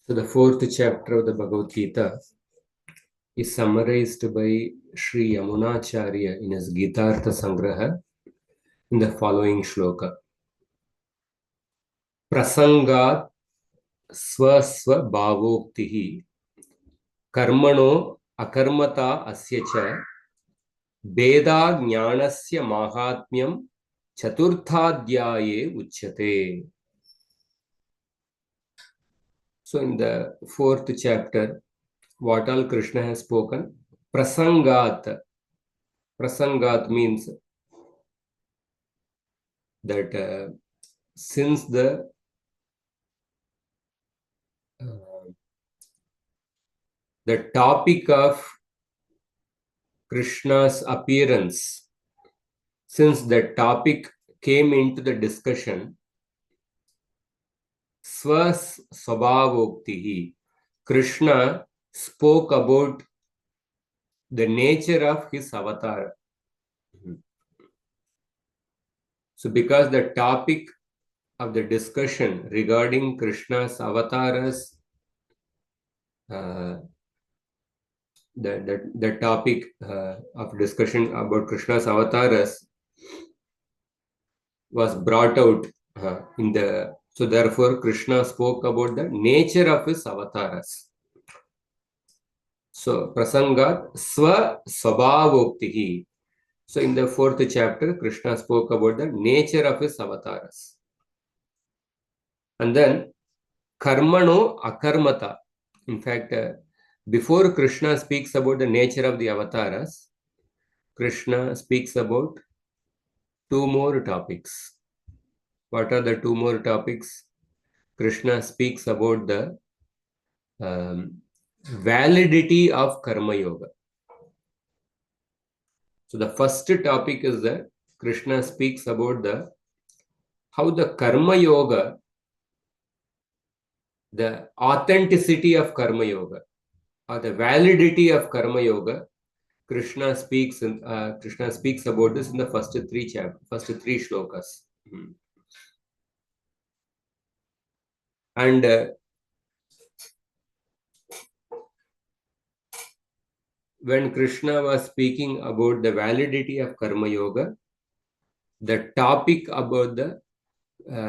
So the fourth chapter of the Bhagavad Gita is summarized by Sri Yamunacharya in his Gitartha Sangraha in the following shloka. Prasangat swasva bhavoktihi karmano akarmata asya cha beda jnanasya mahatmyam chaturthadhyaye uchyate. So in the fourth chapter, what all Krishna has spoken? Prasangat. Prasangat means that since the topic of Krishna's appearance, since the topic came into the discussion, Swas Swabhavoktihi, Krishna spoke about the nature of his avatar. So because the topic of the discussion regarding Krishna's avatars, the topic of discussion about Krishna's avatars was brought out so therefore Krishna spoke about the nature of his avatars. So prasangat swa swabhavoktihi. So in the fourth chapter, Krishna spoke about the nature of his avatars. And then karmano akarmata. In fact, before Krishna speaks about the nature of the avatars, Krishna speaks about two more topics. What are the two more topics? Krishna speaks about the validity of karma yoga. So the first topic is that Krishna speaks about how the karma yoga, the authenticity of karma yoga, or the validity of karma yoga. Krishna speaks about this in the first three shlokas. And when Krishna was speaking about the validity of karma yoga, the topic about the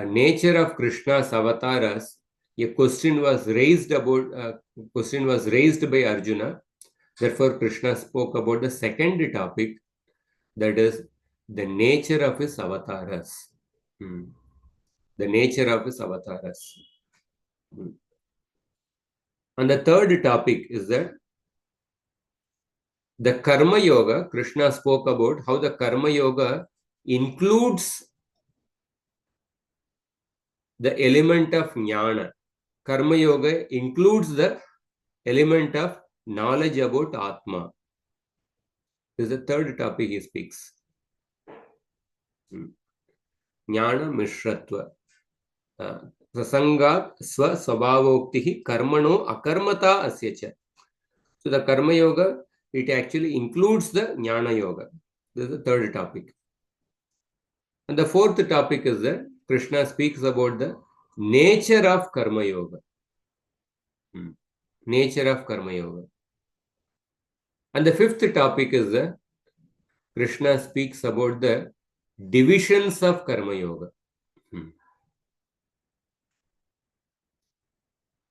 nature of Krishna's avatars, a question was raised by Arjuna. Therefore, Krishna spoke about the second topic, that is the nature of his avatars. The nature of his avatars. And the third topic is that the karma yoga, Krishna spoke about how the karma yoga includes the element of jnana. Karma yoga includes the element of knowledge about Atma. This is the third topic he speaks. Jnana Mishratva. Prasangat swa swabhavoktihi karmano akarmata asyacha. So the karma yoga, it actually includes the jnana yoga. This is the third topic. And the fourth topic is that Krishna speaks about the nature of karma yoga. Nature of karma yoga. And the fifth topic is that Krishna speaks about the divisions of karma yoga.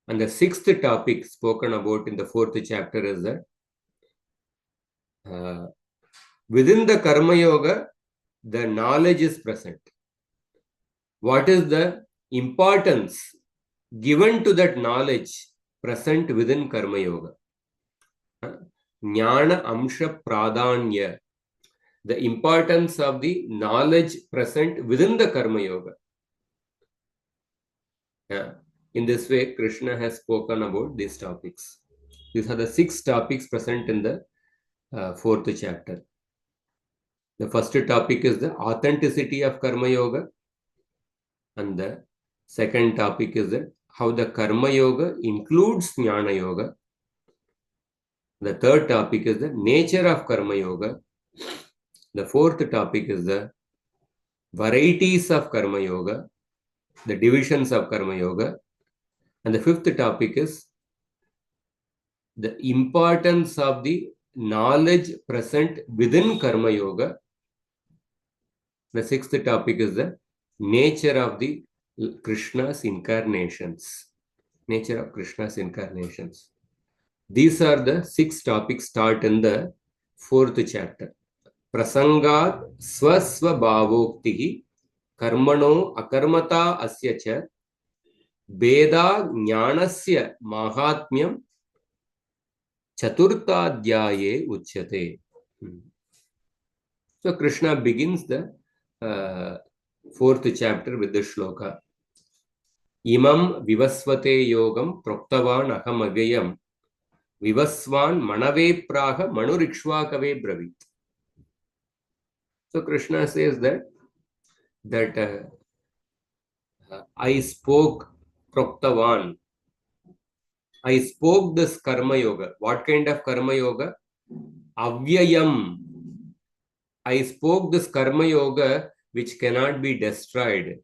And the sixth topic spoken about in the fourth chapter is that within the karma yoga, the knowledge is present. What is the importance given to that knowledge present within karma yoga? Jnana amsha pradanya. The importance of the knowledge present within the karma yoga. In this way, Krishna has spoken about these topics. These are the 6 topics present in the fourth chapter. The first topic is the authenticity of karma yoga. And the second topic is that how the karma yoga includes jnana yoga. The third topic is the nature of karma yoga. The fourth topic is the varieties of karma yoga, the divisions of karma yoga. And the fifth topic is the importance of the knowledge present within Karma Yoga. The sixth topic is the nature of the Krishna's incarnations. Nature of Krishna's incarnations. These are the 6 topics start in the 4th chapter. Prasangat swasva bhavoktihi karmano akarmata asya cha veda jnanasya mahatmyam chaturtadhyaye uchyate. So Krishna begins the 4th chapter with the shloka. Imam vivasvate yogam proktavan aham avyayam vivasvan manave praha manurikshvakave bravit. So Krishna says that I spoke proktavan. I spoke this karma yoga. What kind of karma yoga? Avyayam. I spoke this karma yoga which cannot be destroyed.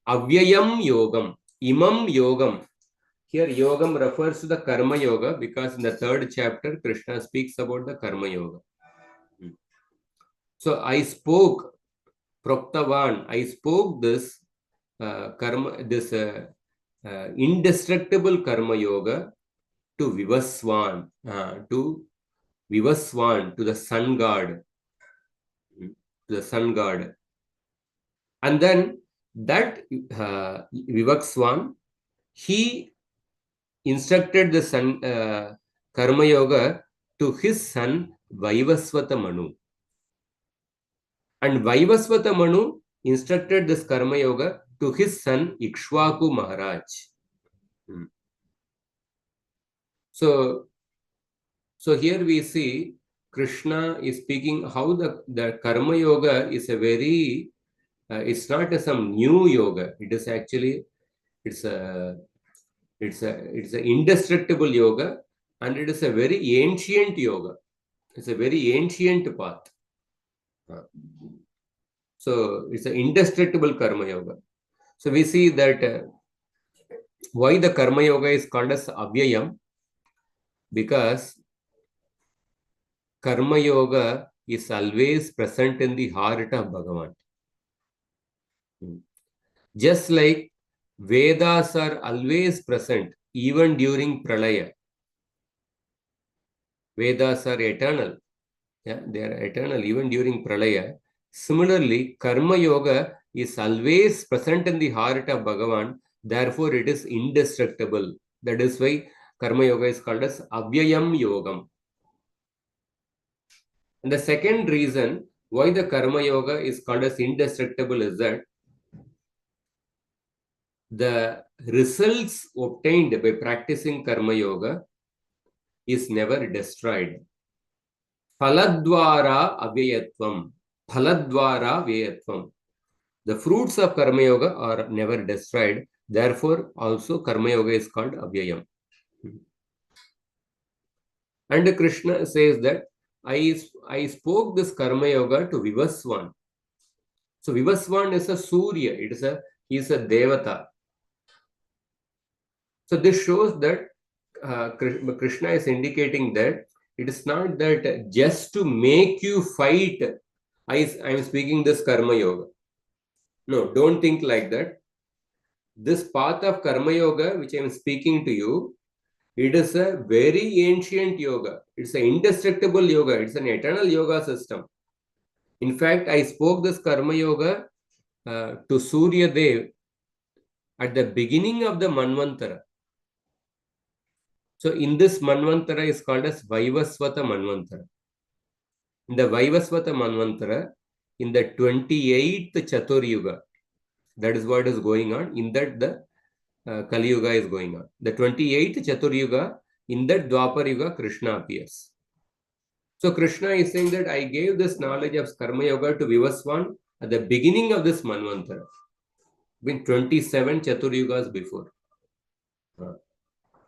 Avyayam yogam. Imam yogam. Here yogam refers to the karma yoga because in the 3rd chapter Krishna speaks about the karma yoga. So I spoke proktavan. I spoke this karma, this indestructible karma yoga to Vivaswan, to the sun god, and then that Vivakswan, he instructed the sun karma yoga to his son Vaivasvata Manu, and Vaivasvata Manu instructed this karma yoga to his son Ikshvaku Maharaj. So here we see Krishna is speaking how the karma yoga is a very, it's not some new yoga. It is actually, it's an indestructible yoga, and it is a very ancient yoga. It's a very ancient path. So it's an indestructible karma yoga. So we see that why the karma yoga is called as Avyayam, because karma yoga is always present in the heart of Bhagavan. Just like Vedas are always present even during Pralaya. Vedas are eternal. Yeah, they are eternal even during Pralaya. Similarly, Karma Yoga is always present in the heart of Bhagavan. Therefore, it is indestructible. That is why Karma Yoga is called as Avyayam Yogam. And the second reason why the Karma Yoga is called as indestructible is that the results obtained by practicing Karma Yoga is never destroyed. Phaladvara avyayatvam. Phaladvara vyayatvam. The fruits of Karma Yoga are never destroyed. Therefore, also Karma Yoga is called Avyayam. And Krishna says that I spoke this Karma Yoga to Vivaswan. So Vivaswan is a Surya. He is a Devata. So this shows that Krishna is indicating that it is not that just to make you fight, I am speaking this Karma Yoga. No, don't think like that. This path of Karma Yoga, which I am speaking to you, it is a very ancient yoga. It's an indestructible yoga. It's an eternal yoga system. In fact, I spoke this Karma Yoga to Surya Dev at the beginning of the Manvantara. So in this Manvantara is called as Vaivasvata Manvantara. In the Vaivasvata Manvantara, in the 28th Chatur Yuga, that is what is going on. In that the Kali Yuga is going on. The 28th Chatur Yuga, in that Dwapar Yuga, Krishna appears. So Krishna is saying that I gave this knowledge of Karma Yoga to Vivaswan at the beginning of this Manvantara, with 27 Chatur Yugas before.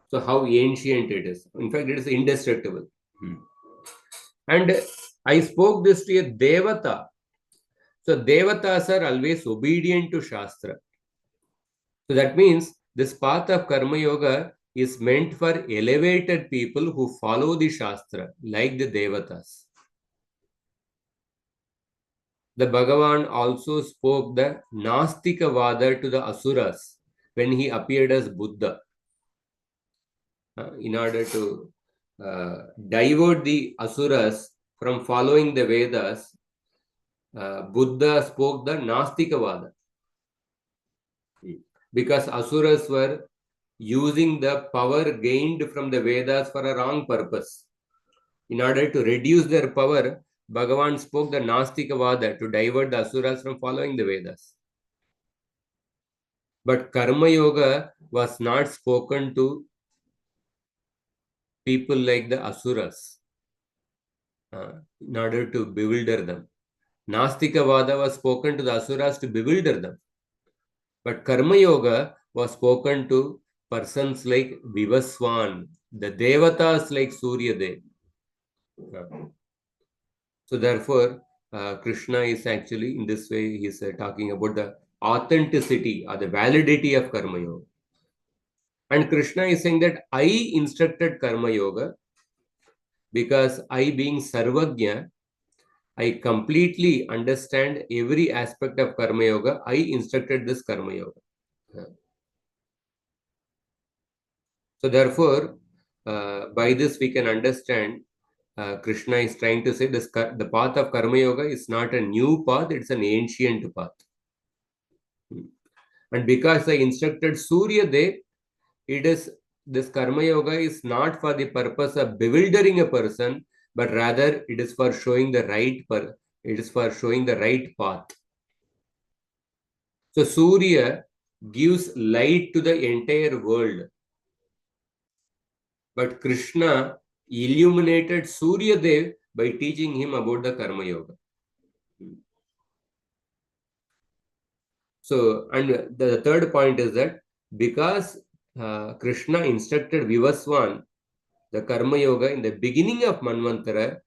So how ancient it is. In fact, it is indestructible. And I spoke this to a Devata. So Devatas are always obedient to Shastra. So that means this path of Karma Yoga is meant for elevated people who follow the Shastra, like the Devatas. The Bhagavan also spoke the Nastika Vada to the Asuras when he appeared as Buddha. In order to divert the Asuras from following the Vedas, Buddha spoke the Nastika Vada. Because Asuras were using the power gained from the Vedas for a wrong purpose. In order to reduce their power, Bhagavan spoke the Nastika Vada to divert the Asuras from following the Vedas. But Karma Yoga was not spoken to people like the Asuras in order to bewilder them. Nastika Vada was spoken to the Asuras to bewilder them. But Karma Yoga was spoken to persons like Vivaswan, the Devatas like Surya Dev. So therefore, Krishna is actually, in this way, he is talking about the authenticity or the validity of Karma Yoga. And Krishna is saying that I instructed Karma Yoga because I, being Sarvagya, I completely understand every aspect of Karma Yoga. I instructed this Karma Yoga. So therefore, by this we can understand Krishna is trying to say this, the path of Karma Yoga is not a new path, it's an ancient path. And because I instructed Surya Dev, it is this Karma Yoga is not for the purpose of bewildering a person, but rather it is for showing the right path. So Surya gives light to the entire world. But Krishna illuminated Surya Dev by teaching him about the Karma Yoga. So, and the third point is that because Krishna instructed Vivaswan the Karma Yoga in the beginning of Manvantara,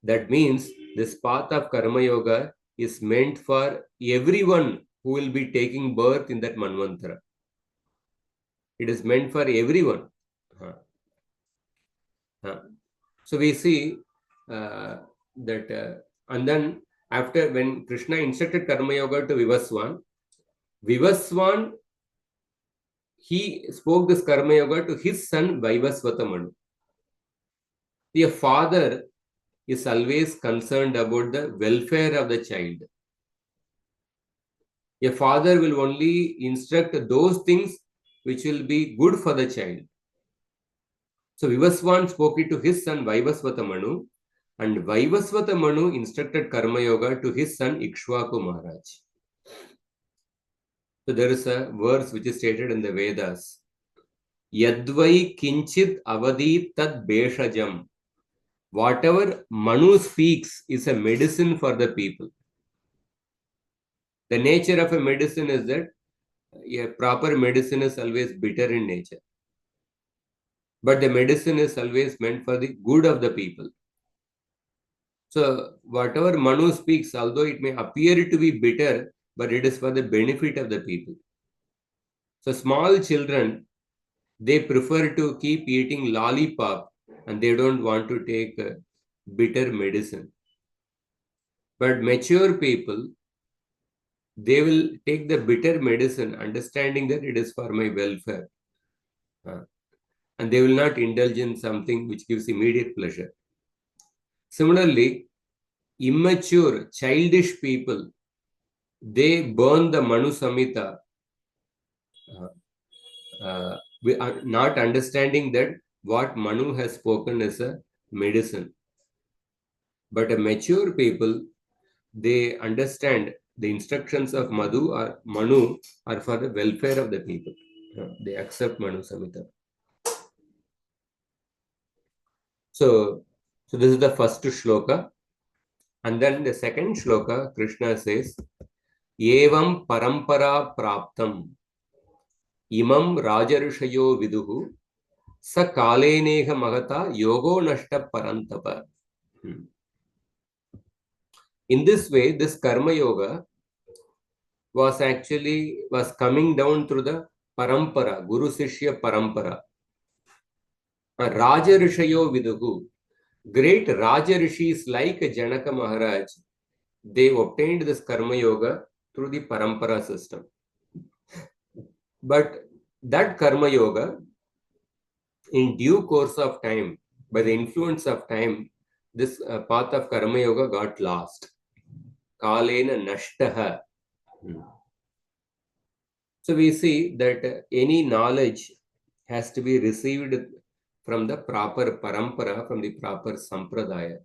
that means this path of Karma Yoga is meant for everyone who will be taking birth in that Manvantara. It is meant for everyone. So we see that, and then after when Krishna instructed Karma Yoga to Vivaswan, he spoke this Karma Yoga to his son Vaivasvata Manu. The father is always concerned about the welfare of the child. A father will only instruct those things which will be good for the child. So Vivaswan spoke it to his son Vaivasvata Manu, and Vaivasvata Manu instructed Karma Yoga to his son Ikshvaku Maharaj. So there is a verse which is stated in the Vedas. Yadvai kinchit avadi tad beshajam. Whatever Manu speaks is a medicine for the people. The nature of a medicine is that a proper medicine is always bitter in nature. But the medicine is always meant for the good of the people. So whatever Manu speaks, although it may appear to be bitter, but it is for the benefit of the people. So small children, they prefer to keep eating lollipop and they don't want to take bitter medicine. But mature people, they will take the bitter medicine, understanding that it is for my welfare. And they will not indulge in something which gives immediate pleasure. Similarly, immature, childish people, they burn the Manu Samhita, not understanding that what Manu has spoken is a medicine. But a mature people, they understand the instructions of Manu are for the welfare of the people. They accept Manu Samhita. So this is the first shloka. And then the second shloka, Krishna says, Evam parampara praptam imam rajarushayo viduhu sa kaleneha mahata yogo nashta parantapa. In this way, this Karma Yoga was coming down through the parampara, Guru Sishya parampara. Raja Rishayo Viduhu. Great Raja Rishis like Janaka Maharaj, they obtained this Karma Yoga through the parampara system. But that Karma Yoga, in due course of time, by the influence of time, this path of Karma Yoga got lost. Kalena Nashtaha. So we see that any knowledge has to be received from the proper parampara, from the proper sampradaya.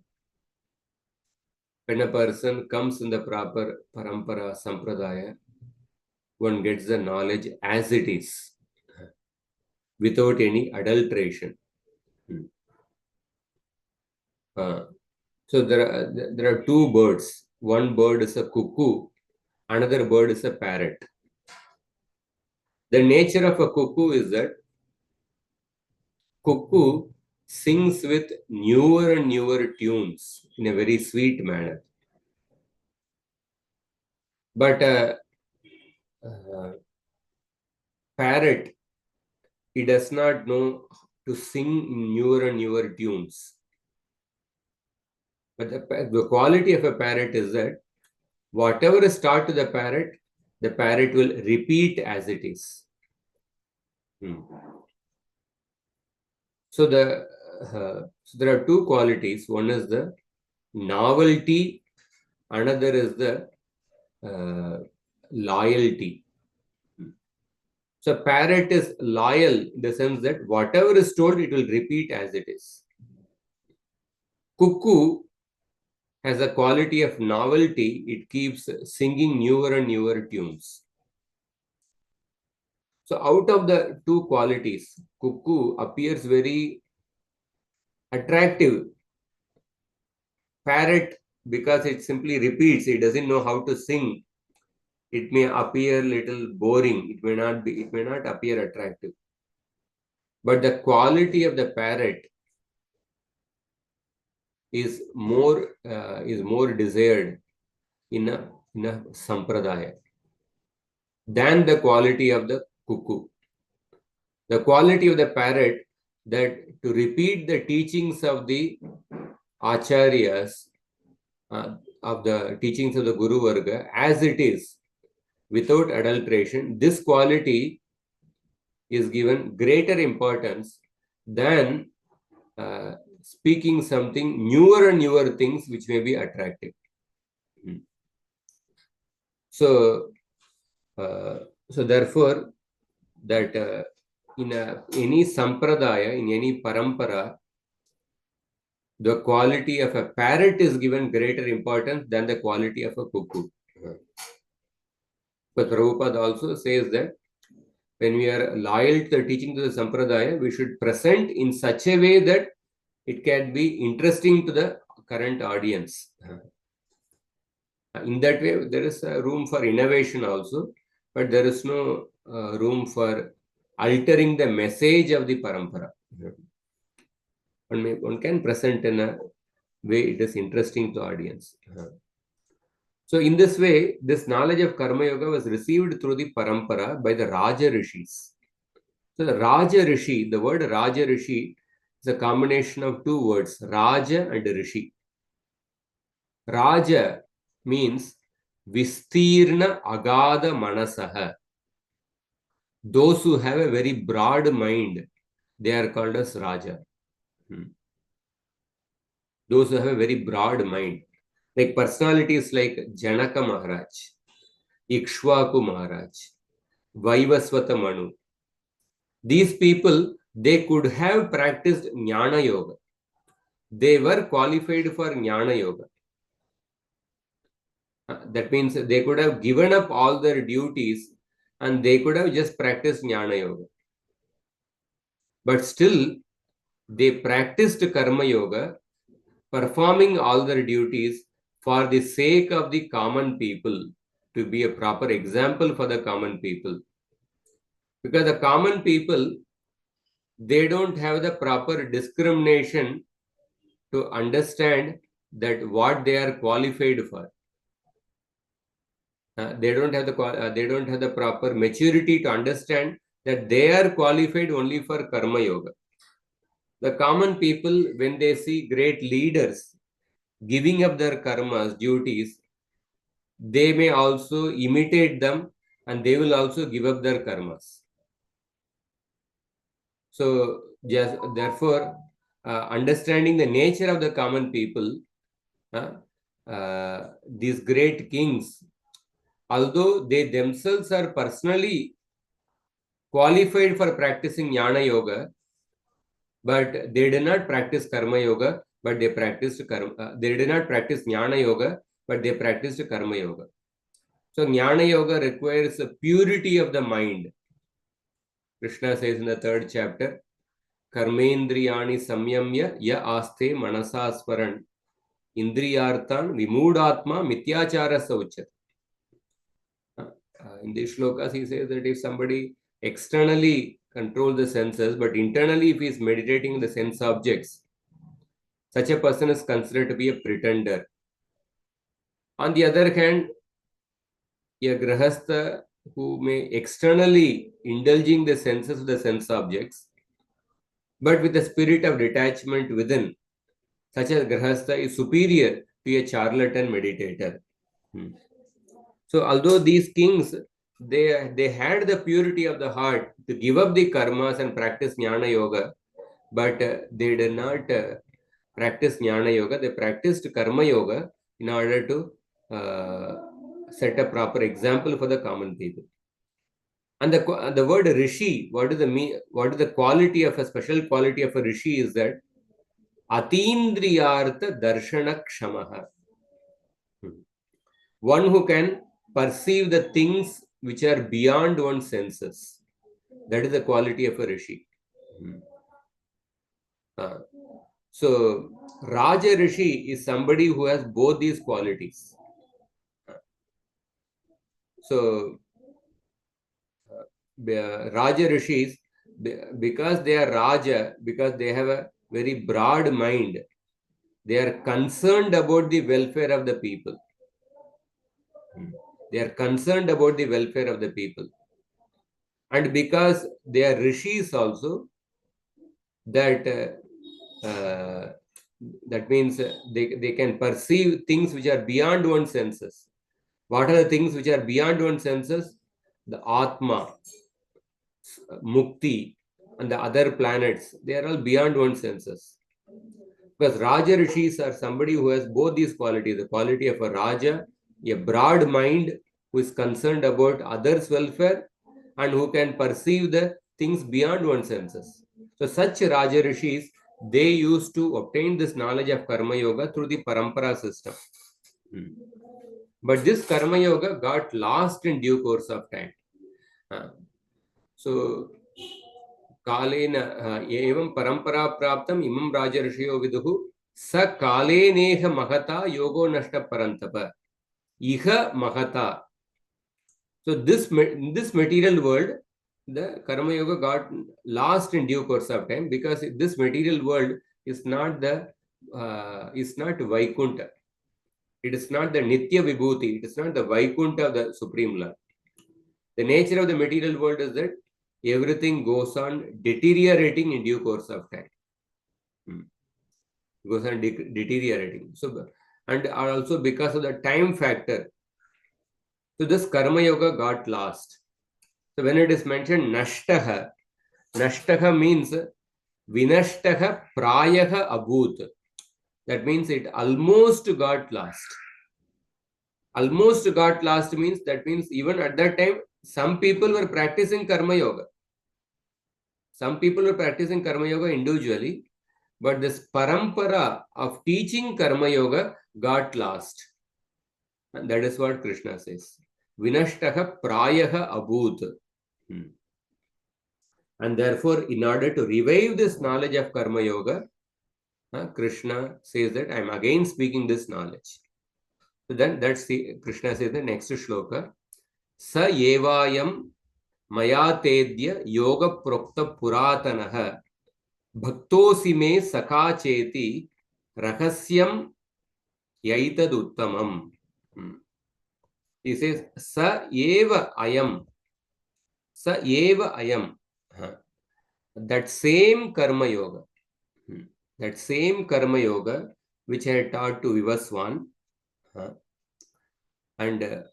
When a person comes in the proper parampara, sampradaya, one gets the knowledge as it is, without any adulteration. So there are two birds. One bird is a cuckoo, another bird is a parrot. The nature of a cuckoo is that cuckoo sings with newer and newer tunes in a very sweet manner. But parrot, he does not know to sing in newer and newer tunes. But the quality of a parrot is that whatever is taught to the parrot will repeat as it is. So there are two qualities. One is the novelty, another is the loyalty. So parrot is loyal in the sense that whatever is told, it will repeat as it is. Cuckoo has a quality of novelty. It keeps singing newer and newer tunes. So out of the two qualities, cuckoo appears very attractive. Parrot, because it simply repeats, it doesn't know how to sing. It may appear little boring. It may not appear attractive. But the quality of the parrot is more desired in a sampradaya than the quality of the cuckoo. The quality of the parrot, that to repeat the teachings of the acharyas, of the teachings of the Guru Varga as it is, without adulteration, this quality is given greater importance than speaking something newer and newer things which may be attractive. So therefore, that in any sampradaya, in any parampara, the quality of a parrot is given greater importance than the quality of a cuckoo. But Prabhupada also says that when we are loyal to the teaching of the sampradaya, we should present in such a way that it can be interesting to the current audience. In that way, there is a room for innovation also, but there is no room for altering the message of the parampara. One can present in a way it is interesting to audience. So in this way, this knowledge of Karma Yoga was received through the parampara by the Raja Rishis. So the Raja Rishi, the word Raja Rishi is a combination of two words, Raja and Rishi. Raja means Vistirna Agada Manasaha. Those who have a very broad mind, they are called as Raja. Those who have a very broad mind. Like personalities like Janaka Maharaj, Ikshvaku Maharaj, Vaivasvata Manu. These people, they could have practiced Jnana Yoga. They were qualified for Jnana Yoga. That means they could have given up all their duties and they could have just practiced Jnana Yoga. But still, they practiced Karma Yoga, performing all their duties for the sake of the common people, to be a proper example for the common people. Because the common people, they don't have the proper discrimination to understand that what they are qualified for. They don't have the proper maturity to understand that they are qualified only for karma yoga. The common people, when they see great leaders giving up their karmas, duties, they may also imitate them and they will also give up their karmas. So, just therefore, understanding the nature of the common people, these great kings, although they themselves are personally qualified for practicing jnana yoga, but they did not practice karma yoga, but they practiced karma. They did not practice jnana yoga, but they practiced karma yoga. So jnana yoga requires a purity of the mind. Krishna says in the 3rd chapter, Karmendriyani samyamya ya aste manasa swaran indriyartan vimudatma mityachara sauchat. In these shlokas, he says that if somebody externally controls the senses, but internally if he is meditating the sense objects, such a person is considered to be a pretender. On the other hand, a grahastha who may externally indulging the senses of the sense objects, but with the spirit of detachment within, such a grahastha is superior to a charlatan meditator. So although these kings, they had the purity of the heart to give up the karmas and practice jnana yoga, but they did not practice jnana yoga. They practiced karma yoga in order to set a proper example for the common people. And the word rishi, what is the quality of a special quality of a rishi is that atindriyartha darshana kshamaha. One who can perceive the things which are beyond one's senses. That is the quality of a rishi. So Raja Rishi is somebody who has both these qualities. So Raja Rishis, because they are Raja, because they have a very broad mind, they are concerned about the welfare of the people. They are concerned about the welfare of the people. And because they are Rishis also, that means they can perceive things which are beyond one's senses. What are the things which are beyond one's senses? The Atma, Mukti, and the other planets, they are all beyond one's senses. Because Raja Rishis are somebody who has both these qualities, the quality of a Raja, a broad mind who is concerned about others' welfare and who can perceive the things beyond one's senses. So such Raja Rishis, they used to obtain this knowledge of Karma Yoga through the Parampara system. But this Karma Yoga got lost in due course of time. So कालेन एवं परंपरा प्राप्तम इमं राजर्षयो विदुः स कालेनेह महता योगो नष्ट परंतप इह महता. So this material world, the karma yoga got lost in due course of time, because this material world is not Vaikunta. It is not the Nitya Vibhuti. It is not the Vaikunta of the Supreme Lord. The nature of the material world is that everything goes on deteriorating in due course of time. Goes on deteriorating. So, and also because of the time factor, so this karma yoga got lost. So when it is mentioned nashtaha, nashtaha means vinashtaha prayaha abhut. That means it almost got lost. Almost got lost means, that means even at that time, some people were practicing karma yoga. Some people were practicing karma yoga individually, but this parampara of teaching karma yoga got lost. And that is what Krishna says. Vinashtaha prayaha abhut. And therefore, in order to revive this knowledge of karma yoga, Krishna says that I am again speaking this knowledge. So then Krishna says the next shloka. Sa evayam mayatedya yoga prokta puratanaha bhaktosi me sakha cheti rahasyam yaitad uttamam. He says, Sa eva ayam. sa eva ayam. That same karma yoga, that same karma yoga which I had taught to Vivaswan, and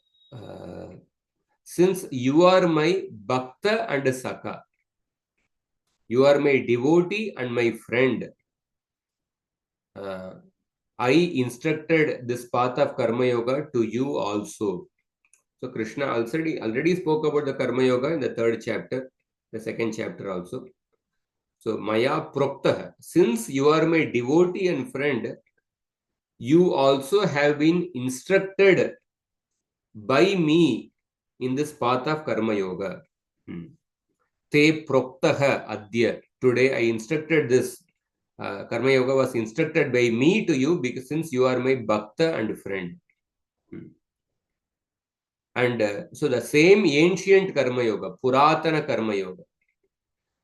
since you are my bhakta and saka, you are my devotee and my friend, I instructed this path of karma yoga to you also. So Krishna already spoke about the karma yoga in the 3rd chapter, the 2nd chapter also. So maya proktah, since you are my devotee and friend, you also have been instructed by me in this path of karma yoga. Te proktah adya. Today I instructed this. Karma yoga was instructed by me to you because since you are my bhakta and friend. And so the same ancient karma yoga, Puratana karma yoga.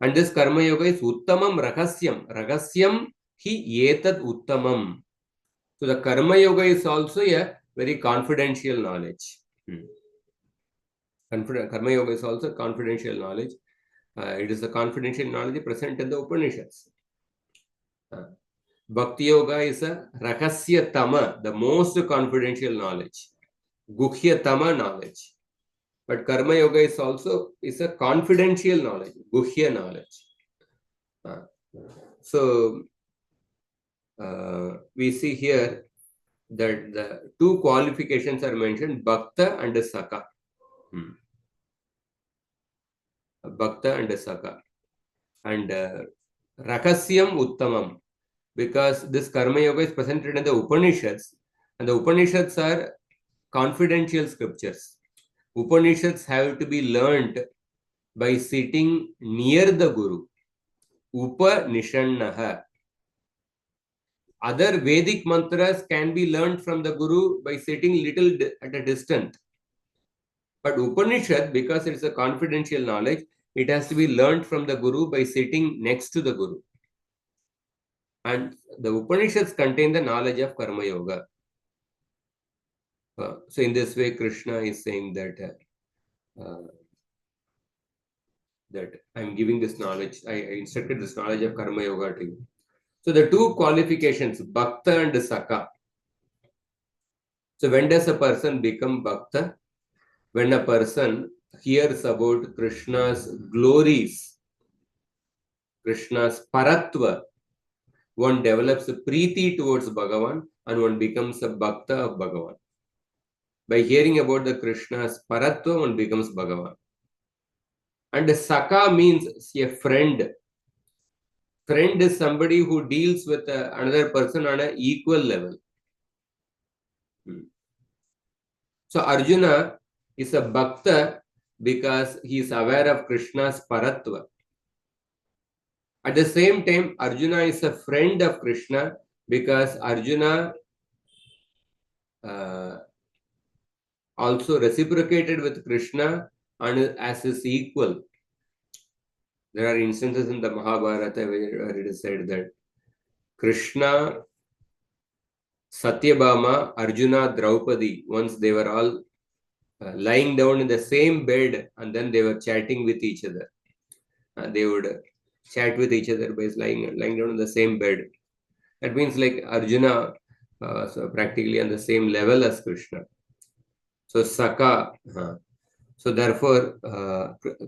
And this karma yoga is uttamam ragasyam. Ragasyam hi etad uttamam. So the karma yoga is also a very confidential knowledge. Karma yoga is also confidential knowledge. It is the confidential knowledge present in the Upanishads. Bhakti yoga is a rahasya tama, the most confidential knowledge. Guhya tama knowledge. But karma yoga is also a confidential knowledge, guhya knowledge. So we see here that the 2 qualifications are mentioned, bhakta and saka. Bhakta and saka. And rakasyam uttamam, because this karma yoga is presented in the Upanishads, and the Upanishads are confidential scriptures. Upanishads have to be learnt by sitting near the Guru. Upanishannaha. Other Vedic mantras can be learnt from the Guru by sitting little at a distance. But Upanishad, because it's a confidential knowledge, it has to be learnt from the Guru by sitting next to the Guru. And the Upanishads contain the knowledge of Karma Yoga. So in this way, Krishna is saying that that I'm giving this knowledge, I instructed this knowledge of Karma Yoga to you. So the 2 qualifications, Bhakta and Saka. So when does a person become Bhakta? When a person hears about Krishna's glories, Krishna's paratva, one develops a preeti towards Bhagavan and one becomes a Bhakta of Bhagavan. By hearing about the Krishna's paratva, one becomes Bhagavan. And Saka means a friend. Friend is somebody who deals with another person on an equal level. So Arjuna is a Bhakta because he is aware of Krishna's paratva. At the same time, Arjuna is a friend of Krishna because Arjuna also reciprocated with Krishna and as his equal. There are instances in the Mahabharata where it is said that Krishna, Satyabhama, Arjuna, Draupadi, once they were all lying down in the same bed and then they were chatting with each other. They would chat with each other by lying down on the same bed. That means like Arjuna, so practically on the same level as Krishna. So Saka. So therefore,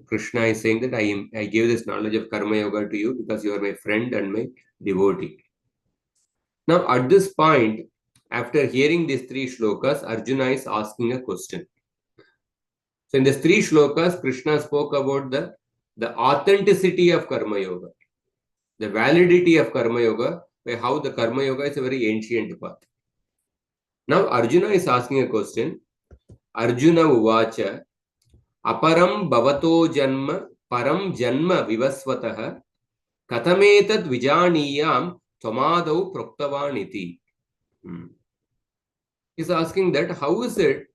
Krishna is saying that I give this knowledge of Karma Yoga to you because you are my friend and my devotee. Now at this point, after hearing these 3 shlokas, Arjuna is asking a question. So in these 3 shlokas, Krishna spoke about the authenticity of Karma Yoga, the validity of Karma Yoga, by how the Karma Yoga is a very ancient path. Now Arjuna is asking a question. Arjuna uvacha aparam bhavato janma param janma vivasvatah katametad vijaniyam tvamadau proktavaniti. He's asking that how is it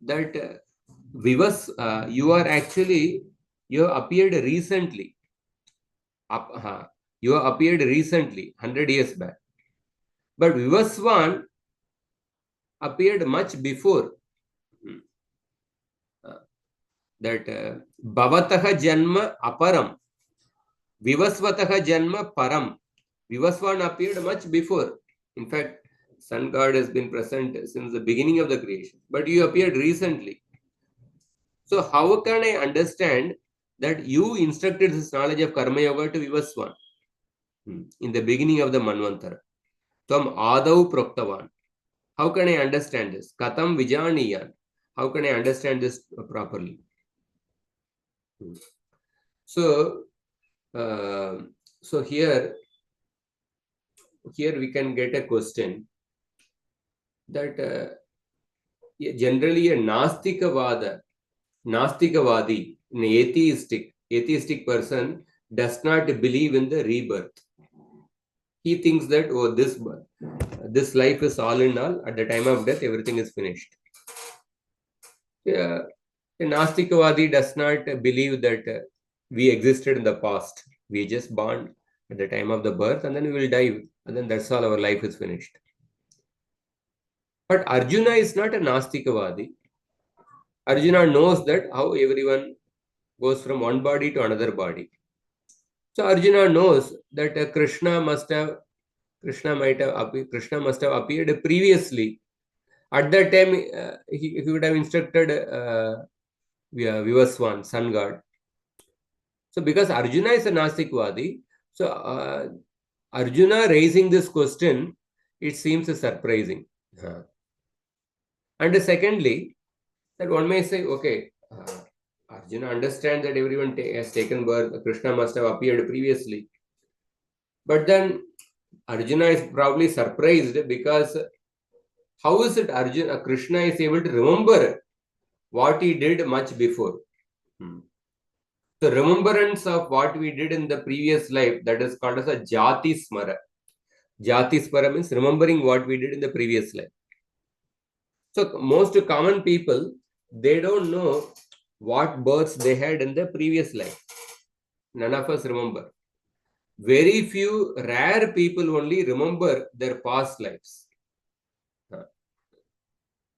that you have appeared recently. You have appeared recently, 100 years back. But Vivaswan appeared much before. that Bhavataha Janma Aparam, Vivasvataha Janma Param. Vivasvan appeared much before. In fact, Sun God has been present since the beginning of the creation, but you appeared recently. So how can I understand that you instructed this knowledge of Karma Yoga to Vivasvan in the beginning of the Manvantara? Tvam Adau Proktavan. How can I understand this? Katam Vijaniyan. How can I understand this properly? So, so here we can get a question that generally a Nastikavadi, an atheistic person does not believe in the rebirth. He thinks that, oh, this life is all in all. At the time of death, everything is finished. A Nastikavadi does not believe that we existed in the past. We just born at the time of the birth and then we will die. And then that's all, our life is finished. But Arjuna is not a Nastikavadi. Arjuna knows that how everyone goes from one body to another body. So Arjuna knows that Krishna must have appeared previously. At that time, he would have instructed Vivaswan, sun god. So because Arjuna is a Nastikvadi, so Arjuna raising this question, it seems surprising. And secondly, that one may say, okay, Arjuna understands that everyone has taken birth, Krishna must have appeared previously. But then Arjuna is probably surprised because how is it Krishna is able to remember what he did much before? The remembrance of what we did in the previous life, that is called as a Jati Smara. Jati Smara means remembering what we did in the previous life. So most common people, they don't know what births they had in the previous life. None of us remember. Very few rare people only remember their past lives.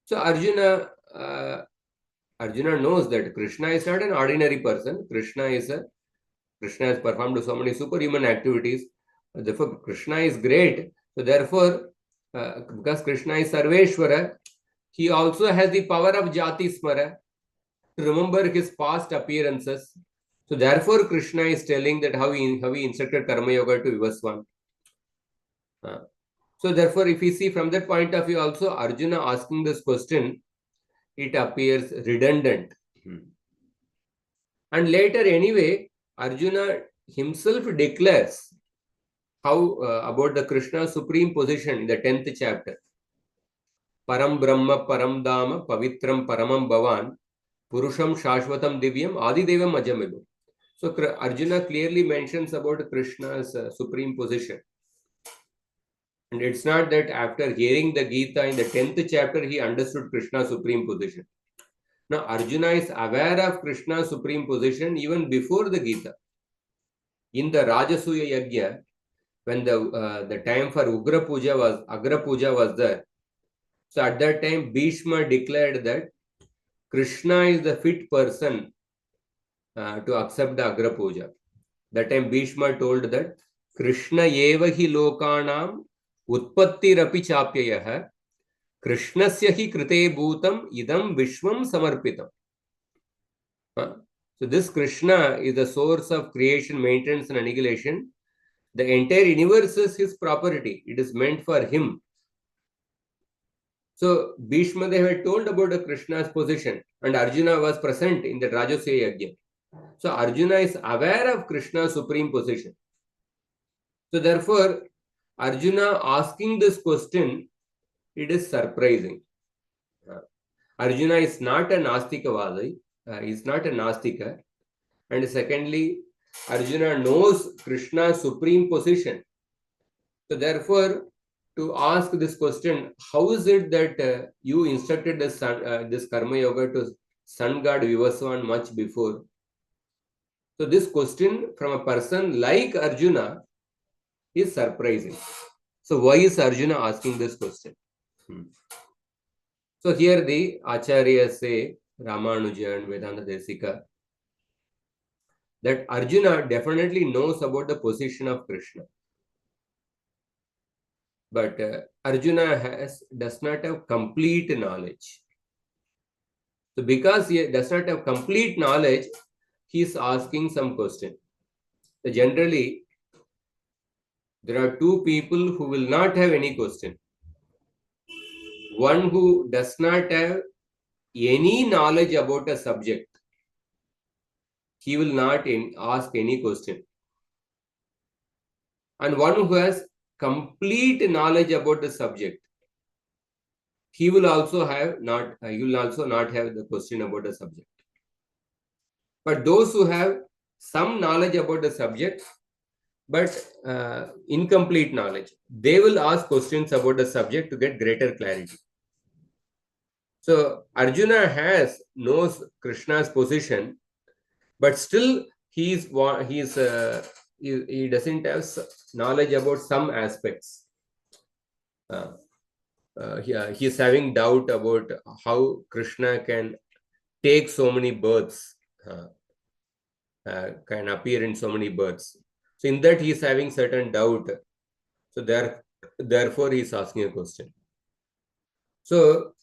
So Arjuna knows that Krishna is not an ordinary person. Krishna has performed so many superhuman activities. Therefore, Krishna is great. So therefore, because Krishna is Sarveshwara, he also has the power of Jati Smara to remember his past appearances. So therefore, Krishna is telling that how he instructed Karma Yoga to Vivaswan. So therefore, if we see from that point of view also, Arjuna asking this question, it appears redundant. And later anyway, Arjuna himself declares how about the Krishna's supreme position in the 10th chapter. Param Brahma Param Dama Pavitram Paramam Bhavan Purusham Shashvatam Divyam Adidevam Ajamilu. So Arjuna clearly mentions about Krishna's supreme position. And it's not that after hearing the Gita in the 10th chapter, he understood Krishna's supreme position. Now, Arjuna is aware of Krishna's supreme position even before the Gita. In the Rajasuya Yajna, when the time for Agra Puja was there, so at that time, Bhishma declared that Krishna is the fit person to accept the Agra Puja. That time, Bhishma told that Krishna eva hi lokanam utpatti rapi chapyayah Krishnasya hi krite bhutam idam vishwam samarpitam. So this Krishna is the source of creation, maintenance and annihilation. The entire universe is his property. It is meant for him. So Bhishma they had told about Krishna's position and Arjuna was present in the Rajasuya Yajna. So Arjuna is aware of Krishna's supreme position. So therefore, Arjuna asking this question, it is surprising. Arjuna is not a Nastikavadi. He is not a Nastika. And secondly, Arjuna knows Krishna's supreme position. So therefore, to ask this question, how is it that you instructed this Karma Yoga to Sun God Vivaswan much before? So this question from a person like Arjuna is surprising. So why is Arjuna asking this question? So here the Acharyas say Ramanuja and Vedanta Desika, that Arjuna definitely knows about the position of Krishna. But Arjuna does not have complete knowledge. So because he does not have complete knowledge, he is asking some question. So generally, there are two people who will not have any question. One who does not have any knowledge about a subject, he will not ask any question. And one who has complete knowledge about the subject, he will also not have the question about the subject. But those who have some knowledge about the subject, but incomplete knowledge, they will ask questions about the subject to get greater clarity. So Arjuna knows Krishna's position, but still he doesn't have knowledge about some aspects. He is having doubt about how Krishna can take so many births, can appear in so many births. So in that he is having certain doubt. So therefore he is asking a question. So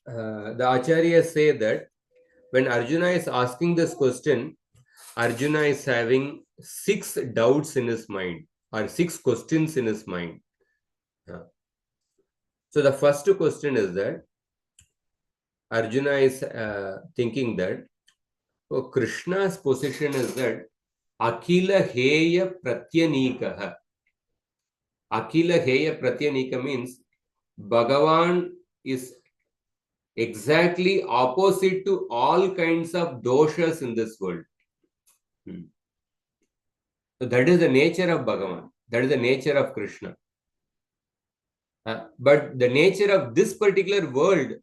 the acharyas say that when Arjuna is asking this question, Arjuna is having 6 doubts in his mind, or 6 questions in his mind. So the first question is that Arjuna is thinking that Krishna's position is that Akhila Heya Pratyanikaha. Akhila Heya Pratyanika means Bhagavan is exactly opposite to all kinds of doshas in this world. So that is the nature of Bhagavan. That is the nature of Krishna. But the nature of this particular world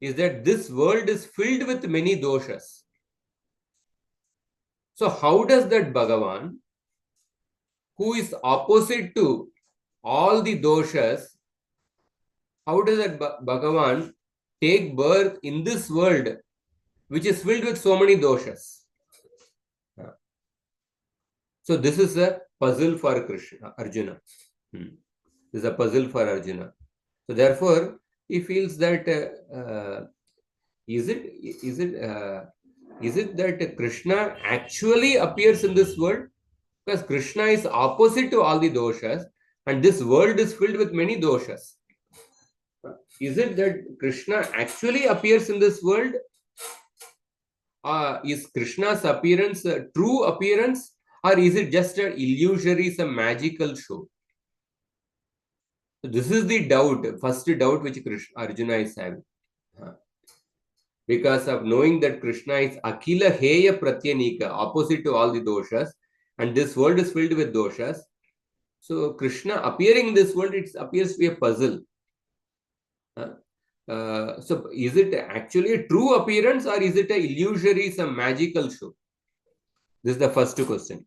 is that this world is filled with many doshas. So how does that Bhagavan, who is opposite to all the doshas, how does that Bhagavan take birth in this world which is filled with so many doshas? So this is a puzzle for Arjuna. This is a puzzle for Arjuna. So therefore, he feels that is it that Krishna actually appears in this world? Because Krishna is opposite to all the doshas, and this world is filled with many doshas. Is it that Krishna actually appears in this world? Is Krishna's appearance a true appearance, or is it just an illusory, some magical show? So this is the first doubt which Arjuna is having. Because of knowing that Krishna is Akhila Heya Pratyanika, opposite to all the doshas, and this world is filled with doshas. So Krishna appearing in this world, it appears to be a puzzle. So is it actually a true appearance, or is it an illusory, some magical show? This is the first question.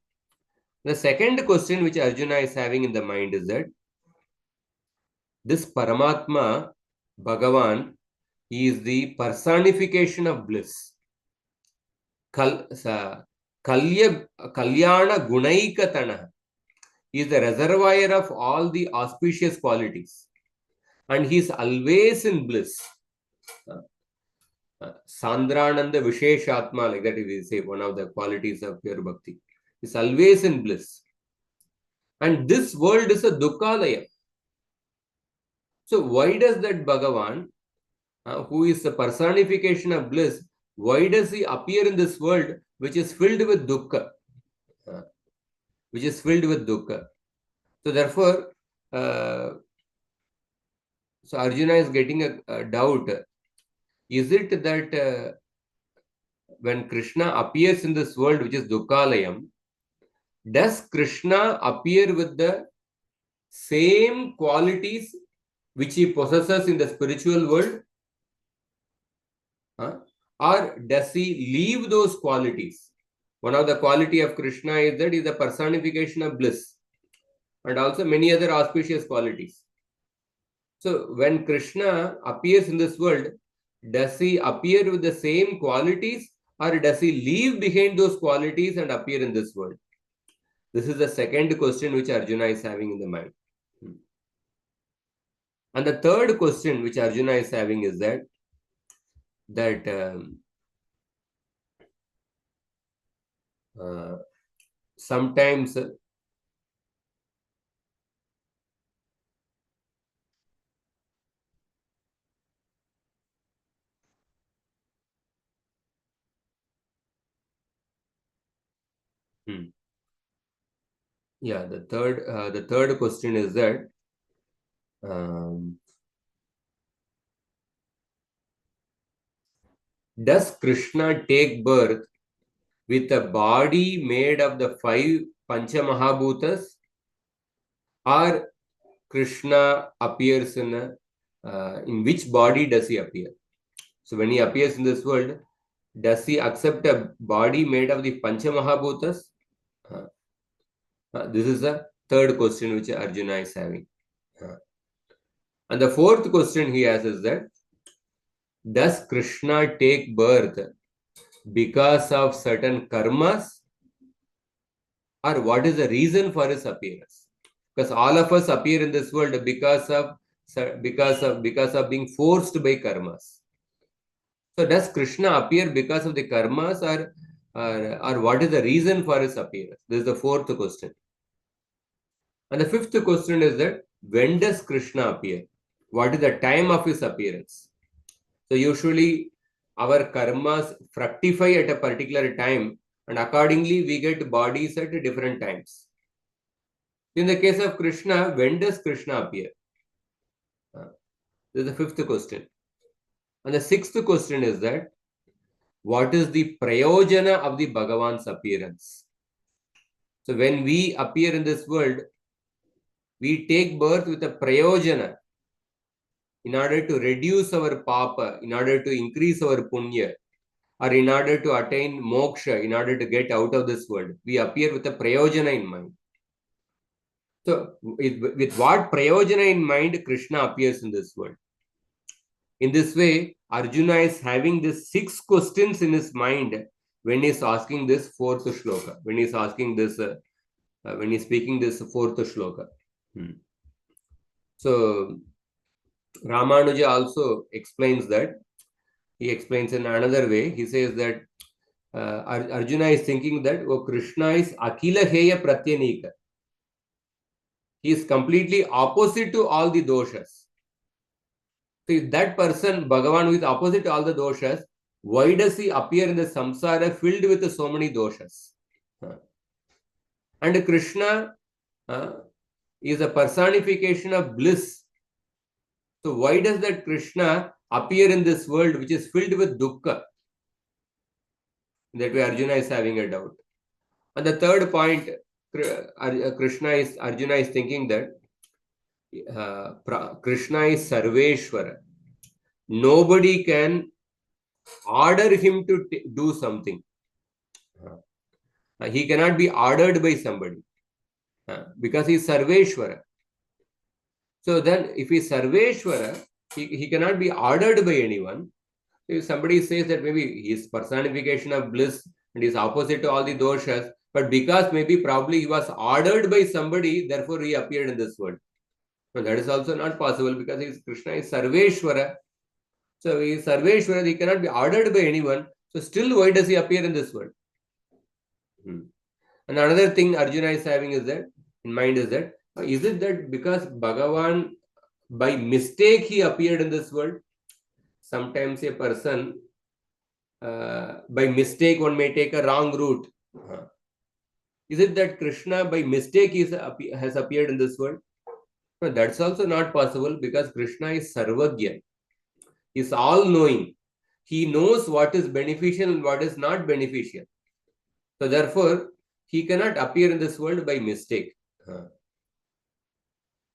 The second question which Arjuna is having in the mind is that this Paramatma, Bhagavan, he is the personification of bliss. Kalyana Gunaikatana. He is the reservoir of all the auspicious qualities. And he is always in bliss. Sandrananda Visheshatma, like that we say, one of the qualities of pure bhakti. He is always in bliss. And this world is a Dukkalaya. So why does that Bhagavan, who is the personification of bliss, why does he appear in this world which is filled with dukkha? Which is filled with dukkha. So therefore, so Arjuna is getting a doubt. Is it that when Krishna appears in this world which is Dukkalayam, does Krishna appear with the same qualities which he possesses in the spiritual world? Or does he leave those qualities? One of the quality of Krishna is that he is the personification of bliss, and also many other auspicious qualities. So when Krishna appears in this world, Does he appear with the same qualities, or does he leave behind those qualities and appear in this world? This is the second question which Arjuna is having in the mind. And the third question which Arjuna is having is that sometimes yeah, the third question is that um, does Krishna take birth with a body made of the five Panchamahabhutas, or Krishna appears in which body does he appear? So when he appears in this world, does he accept a body made of the Panchamahabhutas? This is the third question which Arjuna is having. And the fourth question he has is that does Krishna take birth because of certain karmas, or what is the reason for his appearance? Because all of us appear in this world because of being forced by karmas. So does Krishna appear because of the karmas, or what is the reason for his appearance? This is the fourth question. And the fifth question is that when does Krishna appear? What is the time of his appearance? So usually our karmas fructify at a particular time, and accordingly we get bodies at different times. In the case of Krishna, when does Krishna appear? This is the fifth question. And the sixth question is that what is the prayojana of the Bhagavan's appearance? So when we appear in this world, we take birth with a prayojana in order to reduce our papa, in order to increase our punya, or in order to attain moksha, in order to get out of this world. We appear with a prayojana in mind. So with what prayojana in mind Krishna appears in this world? In this way, Arjuna is having these 6 questions in his mind when he is asking this fourth shloka, when he is asking this, when he is speaking this fourth shloka. So, Ramanuja also explains that. He explains in another way. He says that Arjuna is thinking that Krishna is Akila Heya Pratyanika. He is completely opposite to all the doshas. So if that person, Bhagavan, who is opposite to all the doshas, why does he appear in the samsara filled with so many doshas? And Krishna is a personification of bliss. So why does that Krishna appear in this world which is filled with dukkha? That way Arjuna is having a doubt. And the third point, Arjuna is thinking that Krishna is Sarveshwara. Nobody can order him to do something. He cannot be ordered by somebody because he is Sarveshwara. So then if he is Sarveshwara, he cannot be ordered by anyone. If somebody says that maybe he is personification of bliss and is opposite to all the doshas, but because maybe probably he was ordered by somebody, therefore he appeared in this world. No, that is also not possible because Krishna is Sarveshwara. So he is Sarveshwara, he cannot be ordered by anyone. So still why does he appear in this world? And another thing Arjuna is having is that, in mind is it that because Bhagavan by mistake he appeared in this world? Sometimes a person by mistake one may take a wrong route. Is it that Krishna by mistake has appeared in this world? No, that's also not possible because Krishna is Sarvagya. He is all-knowing. He knows what is beneficial and what is not beneficial. So therefore, he cannot appear in this world by mistake.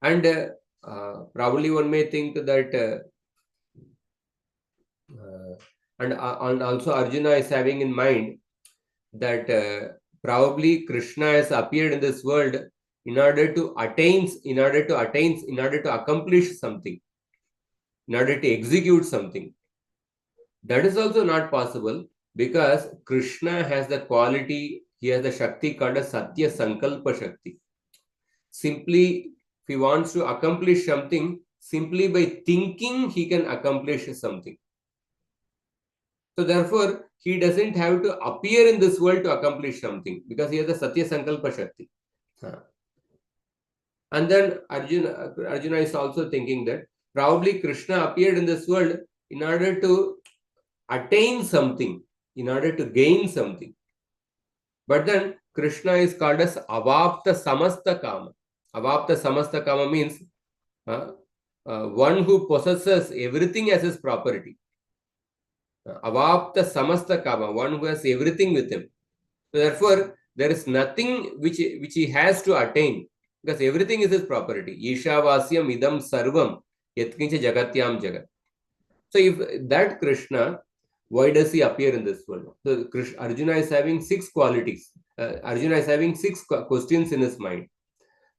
And probably one may think that and also Arjuna is having in mind that probably Krishna has appeared in this world in order to accomplish something, in order to execute something. That is also not possible because Krishna has the quality, he has the Shakti called as Satya Sankalpa Shakti. Simply, if he wants to accomplish something, simply by thinking, he can accomplish something. So therefore, he doesn't have to appear in this world to accomplish something because he has the Satya Sankalpa Shakti. And then Arjuna is also thinking that probably Krishna appeared in this world in order to attain something, in order to gain something. But then Krishna is called as Avapta Samasta Kama. Avapta Samasta Kama means one who possesses everything as his property. Avapta Samasta Kama, one who has everything with him. So therefore, there is nothing which he has to attain because everything is his property. Ishavasyam idam sarvam yatkincha jagatyam jagat. So if that Krishna, why does he appear in this world? So Arjuna is having 6 qualities. Arjuna is having 6 questions in his mind.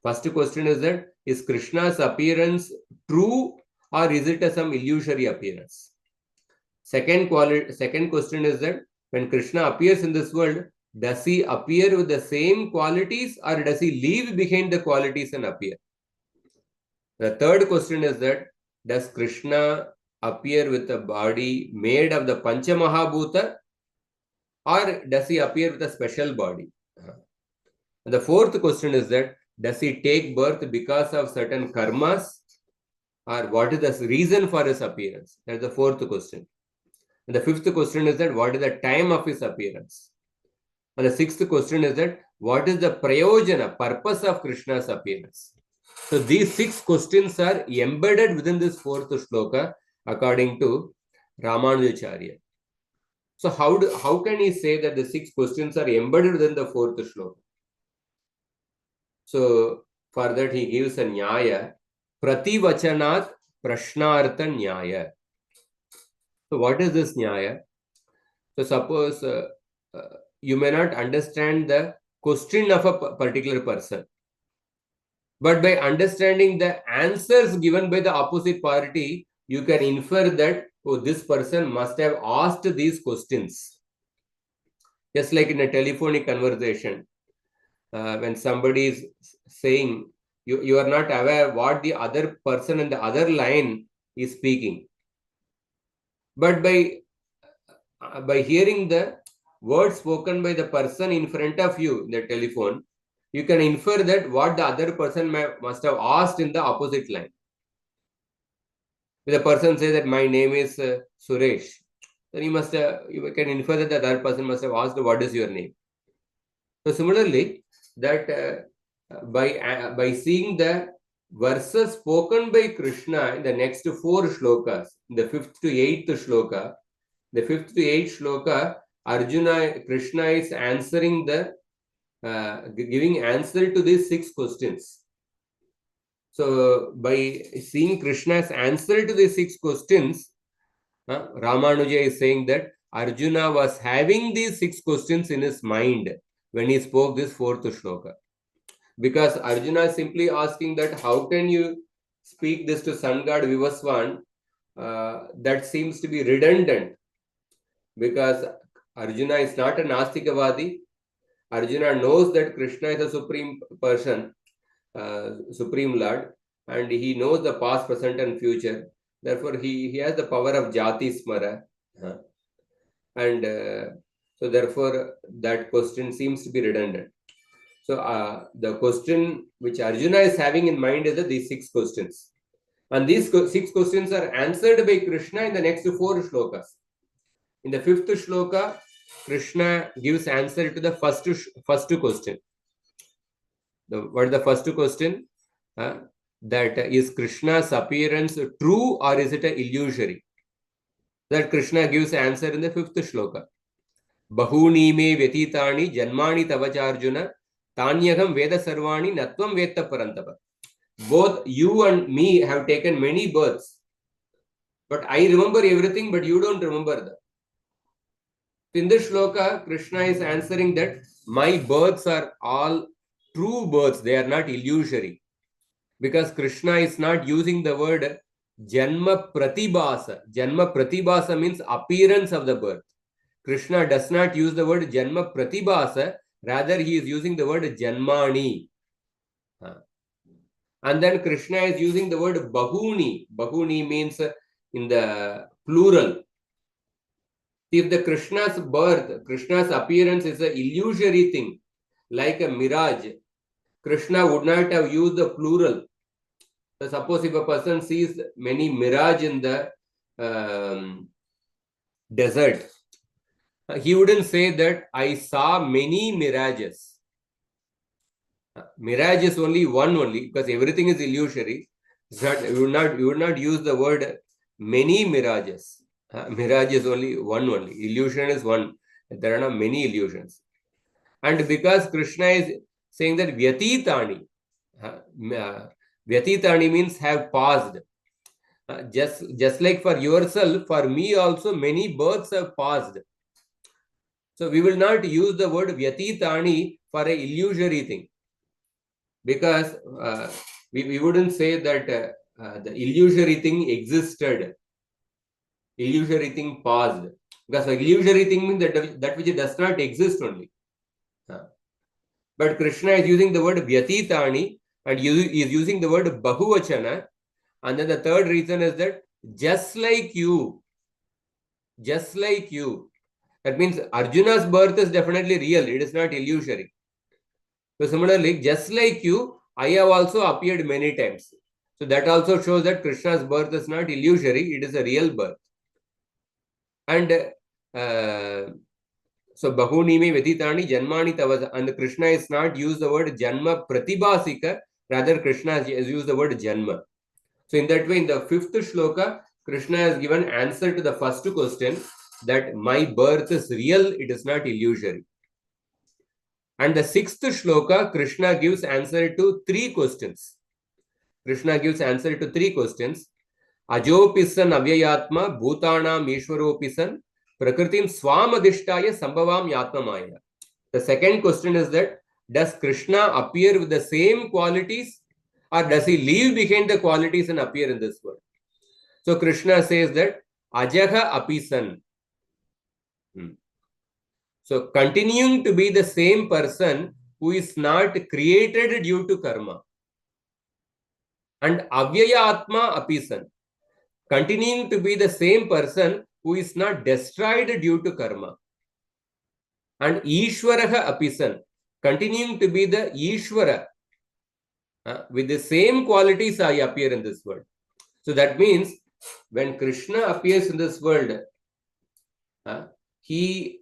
First question is that, is Krishna's appearance true or is it some illusory appearance? Second question is that, when Krishna appears in this world, does he appear with the same qualities or does he leave behind the qualities and appear? The third question is that, does Krishna appear with a body made of the Pancha Mahabhuta or does he appear with a special body? And the fourth question is that, does he take birth because of certain karmas or what is the reason for his appearance? That's the fourth question. And the fifth question is that, what is the time of his appearance? And the sixth question is that, what is the prayojana, purpose of Krishna's appearance? So these 6 questions are embedded within this 4th shloka according to Ramanujacharya. So how can he say that the 6 questions are embedded within the 4th shloka? So for that he gives a nyaya, prativachanat prashnartha nyaya. So what is this nyaya? So suppose you may not understand the question of a particular person, but by understanding the answers given by the opposite party, you can infer that, oh, this person must have asked these questions. Just like in a telephonic conversation, when somebody is saying, you are not aware what the other person in the other line is speaking. But by hearing the words spoken by the person in front of you in the telephone, you can infer that what the other person must have asked in the opposite line. If the person says that my name is Suresh, then you can infer that the other person must have asked what is your name. So similarly, that by seeing the verses spoken by Krishna in the next 4 shlokas, in the 5th to 8th shloka, the 5th to 8th shloka, Krishna is answering giving answer to these 6 questions. So by seeing Krishna's answer to these 6 questions, Ramanuja is saying that Arjuna was having these 6 questions in his mind when he spoke this 4th shloka. Because Arjuna is simply asking that, how can you speak this to sun god Vivaswan? That seems to be redundant. Because Arjuna is not an Nastikavadi. Arjuna knows that Krishna is a supreme person, supreme Lord, and he knows the past, present, and future. Therefore, he has the power of Jati Smara. And so therefore, that question seems to be redundant. So the question which Arjuna is having in mind is that these 6 questions. And these 6 questions are answered by Krishna in the next 4 shlokas. In the 5th shloka, Krishna gives answer to the first question. What is the first question? That is Krishna's appearance true or is it an illusory? That Krishna gives answer in the 5th shloka. Bahuni me vyatitani janmani tavacharjuna tanyagam veda sarvani natvam vetta parantapa. Both you and me have taken many births, but I remember everything, but you don't remember that. In this shloka, Krishna is answering that my births are all true births, they are not illusory. Because Krishna is not using the word Janma pratibhasa. Janma pratibhasa means appearance of the birth. Krishna does not use the word Janma pratibhasa, rather he is using the word Janmani. And then Krishna is using the word Bahuni. Bahuni means in the plural. If the Krishna's birth, Krishna's appearance is an illusory thing, like a mirage, Krishna would not have used the plural. So suppose if a person sees many mirage in the desert, he wouldn't say that I saw many mirages. Mirage is only one only, because everything is illusory. You would not use the word many mirages. Mirage is only one only. Illusion is one. There are not many illusions. And because Krishna is saying that Vyatitani, Vyatitani means have passed. Just like for yourself, for me also many births have passed. So we will not use the word Vyatitani for an illusory thing. Because we wouldn't say that the illusory thing existed. Illusory thing passed. Because illusory thing means that which does not exist only. But Krishna is using the word Vyatitani and is using the word Bahuvachana. And then the third reason is that just like you. That means Arjuna's birth is definitely real. It is not illusory. So similarly, just like you, I have also appeared many times. So that also shows that Krishna's birth is not illusory. It is a real birth. And so Bahuni me Vyatitani Janmani Tavasa. And Krishna is not used the word Janma Pratibhasika. Rather, Krishna has used the word Janma. So in that way, in the fifth shloka, Krishna has given answer to the first question, that my birth is real, it is not illusory. And the sixth shloka, Krishna gives answer to three questions. Ajopisan avyayatma bhutanam ishwaropisan prakritim swamadishtaya sambhavam yatmamaya. The second question is that, does Krishna appear with the same qualities, or does he leave behind the qualities and appear in this world? So Krishna says that ajaha apisan. So continuing to be the same person who is not created due to karma. And avyaya atma apisan. Continuing to be the same person who is not destroyed due to karma. And Ishwaraha apisan. Continuing to be the Ishwara. With the same qualities I appear in this world. So that means when Krishna appears in this world,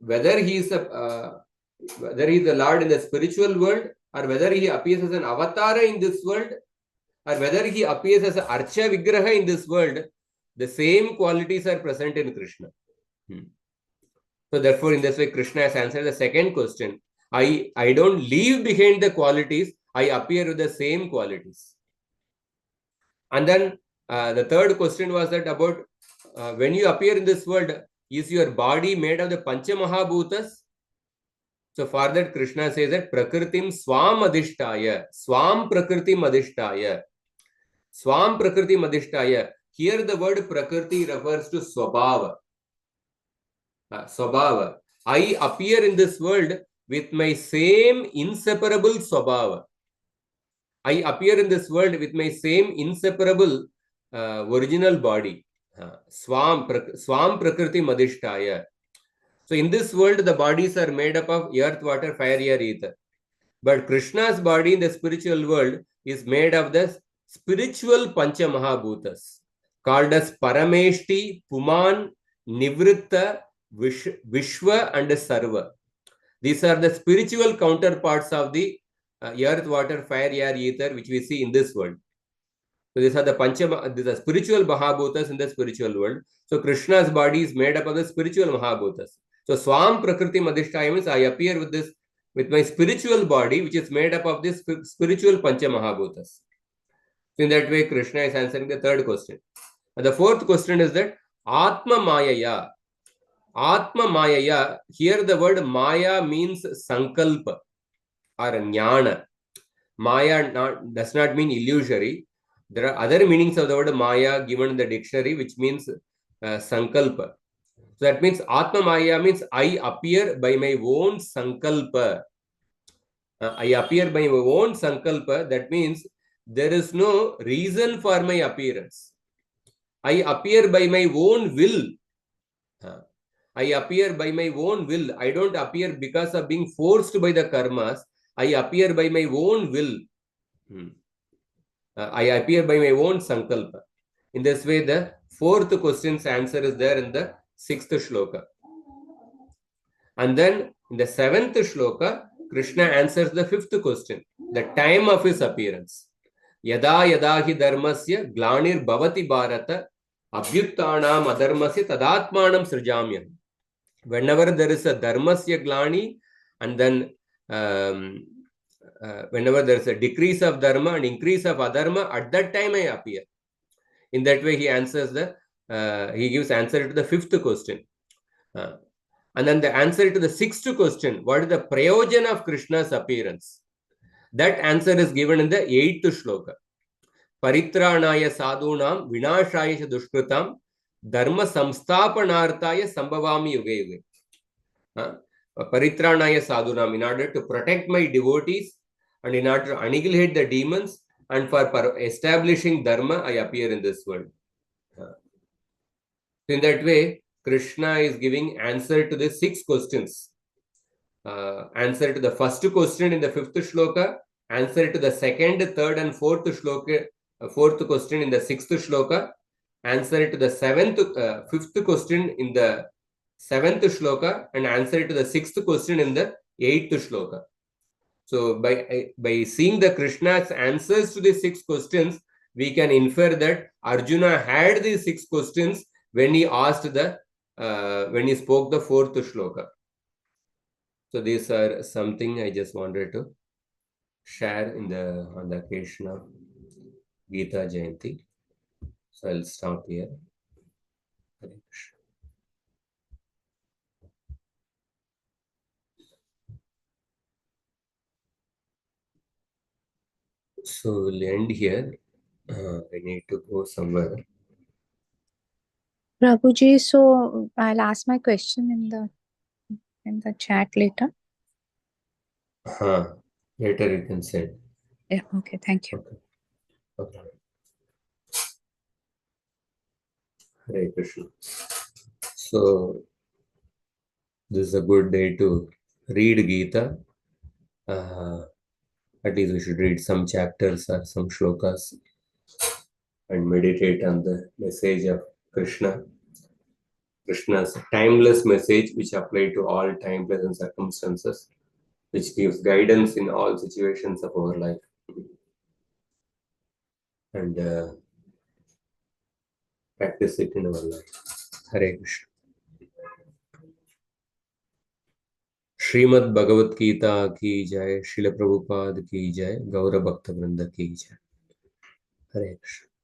whether he is the Lord in the spiritual world, or whether he appears as an avatara in this world, or whether he appears as an archa vigraha in this world, the same qualities are present in Krishna. So therefore, in this way, Krishna has answered the second question. I don't leave behind the qualities, I appear with the same qualities. And then the third question was that about when you appear in this world, is your body made of the Pancha Mahabhutas? So for that, Krishna says that Prakritim Swam Adhishtaya. Swam Prakritim Adhishtaya. Swam Prakritim Adhishtaya. Here the word Prakriti refers to Swabhava. Swabhava. I appear in this world with my same inseparable Swabhava. I appear in this world with my same inseparable original body. Swam Prakriti Madhishtaya. So in this world, the bodies are made up of earth, water, fire, air, ether. But Krishna's body in the spiritual world is made of the spiritual Pancha Mahabhutas, called as Parameshti, Puman, Nivritta, Vishwa and Sarva. These are the spiritual counterparts of the earth, water, fire, air, ether, which we see in this world. So these are the spiritual Mahabhutas in the spiritual world. So Krishna's body is made up of the spiritual Mahabhutas. So Swam Prakriti Madhishtaya means I appear with my spiritual body, which is made up of this spiritual Pancha Mahabhutas. So in that way, Krishna is answering the third question. And the fourth question is that Atma Mayaya. Atma Mayaya, here the word Maya means Sankalpa or Jnana. Maya does not mean illusory. There are other meanings of the word Maya given in the dictionary, which means Sankalpa. So that means Atma Maya means I appear by my own Sankalpa. I appear by my own Sankalpa. That means there is no reason for my appearance. I appear by my own will. I appear by my own will. I don't appear because of being forced by the karmas. I appear by my own will. I appear by my own sankalpa. In this way, the fourth question's answer is there in the sixth shloka. And then in the seventh shloka, Krishna answers the fifth question, the time of his appearance. Yada yada hi dharmasya glanir bhavati bharata abhyuttanam adharmasya tadatmanam srijamyam. Whenever there is a dharmasya glani, and then whenever there is a decrease of dharma and increase of adharma, at that time I appear. In that way, he answers he gives answer to the fifth question. And then the answer to the sixth question, what is the prayojan of Krishna's appearance? That answer is given in the eighth shloka. Paritranaya sadhunam vinashaya dushkritam dharma samsthapanarthaya sambhavami yuge yuge. Paritranaya sadhunam, in order to protect my devotees and in order to annihilate the demons and for establishing dharma, I appear in this world. In that way, Krishna is giving answer to the six questions. Answer to the first question in the fifth shloka, answer to the second, third, and fourth shloka, fourth question in the sixth shloka, answer to the fifth question in the seventh shloka, and answer to the sixth question in the eighth shloka. So by seeing the Krishna's answers to the six questions, we can infer that Arjuna had these six questions when he asked when he spoke the fourth shloka. So these are something I just wanted to share on the occasion of Gita Jayanti. So I'll stop here. So we'll end here. I need to go somewhere. Prabhuji, so I'll ask my question in the chat later. Later you can send. Yeah, okay, thank you. Okay. Hare Krishna. So this is a good day to read Gita. At least we should read some chapters or some shlokas and meditate on the message of Krishna. Krishna's timeless message, which applies to all time, place, and circumstances, which gives guidance in all situations of our life. And practice it in our life. Hare Krishna. Shrimad Bhagavad Gita की जय, श्रील प्रभुपाद की जय, गौर भक्त वृंद की जय. हरे कृष्ण.